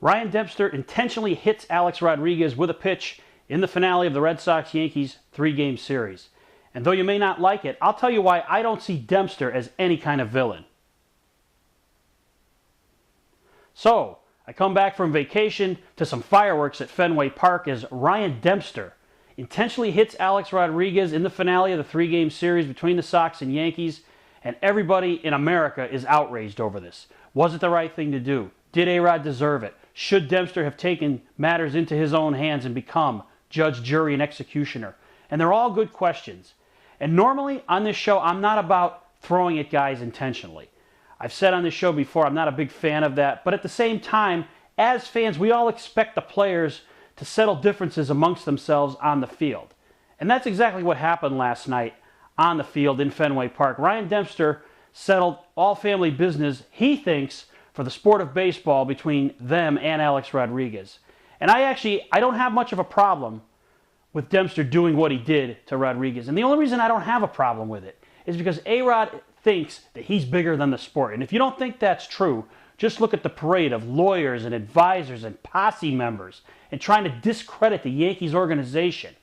Ryan Dempster intentionally hits Alex Rodriguez with a pitch in the finale of the Red Sox-Yankees 3-game series. And though you may not like it, I'll tell you why I don't see Dempster as any kind of villain. So, I come back from vacation to some fireworks at Fenway Park as Ryan Dempster intentionally hits Alex Rodriguez in the finale of the 3-game series between the Sox and Yankees, and everybody in America is outraged over this. Was it the right thing to do? Did A-Rod deserve it? Should Dempster have taken matters into his own hands and become judge, jury, and executioner? And they're all good questions. And normally on this show, I'm not about throwing at guys intentionally. I've said on this show before, I'm not a big fan of that. But at the same time, as fans, we all expect the players to settle differences amongst themselves on the field. And that's exactly what happened last night on the field in Fenway Park. Ryan Dempster settled all family business, he thinks, for the sport of baseball between them and Alex Rodriguez. And I don't have much of a problem with Dempster doing what he did to Rodriguez. And the only reason I don't have a problem with it is because A-Rod thinks that he's bigger than the sport. And if you don't think that's true, just look at the parade of lawyers and advisors and posse members and trying to discredit the Yankees organization.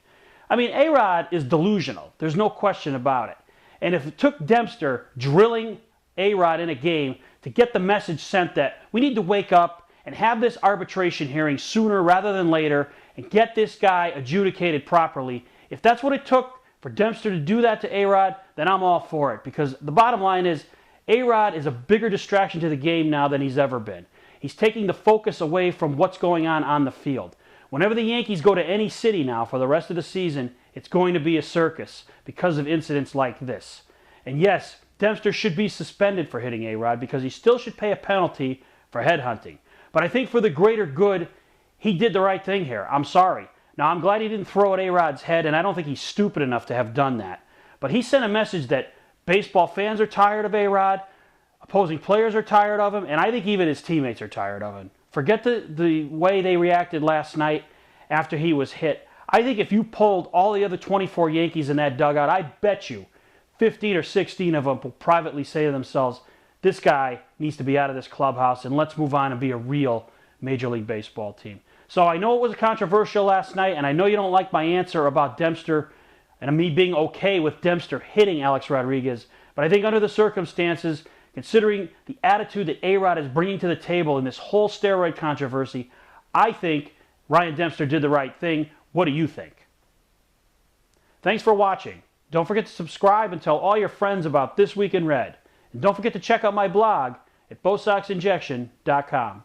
I mean, A-Rod is delusional. There's no question about it. And if it took Dempster drilling A-Rod in a game to get the message sent that we need to wake up and have this arbitration hearing sooner rather than later and get this guy adjudicated properly, if that's what it took for Dempster to do that to A-Rod, then I'm all for it. Because the bottom line is, A-Rod is a bigger distraction to the game now than he's ever been. He's taking the focus away from what's going on the field. Whenever the Yankees go to any city now for the rest of the season, it's going to be a circus because of incidents like this. And yes, Dempster should be suspended for hitting A-Rod because he still should pay a penalty for headhunting. But I think for the greater good, he did the right thing here. I'm sorry. Now, I'm glad he didn't throw at A-Rod's head, and I don't think he's stupid enough to have done that. But he sent a message that baseball fans are tired of A-Rod, opposing players are tired of him, and I think even his teammates are tired of him. Forget the way they reacted last night after he was hit. I think if you polled all the other 24 Yankees in that dugout, I bet you 15 or 16 of them will privately say to themselves, this guy needs to be out of this clubhouse and let's move on and be a real Major League Baseball team. So I know it was controversial last night, and I know you don't like my answer about Dempster and me being okay with Dempster hitting Alex Rodriguez, but I think under the circumstances, considering the attitude that A-Rod is bringing to the table in this whole steroid controversy, I think Ryan Dempster did the right thing. What do you think? Thanks for watching. Don't forget to subscribe and tell all your friends about This Week in Red. And don't forget to check out my blog at BoSoxInjection.com.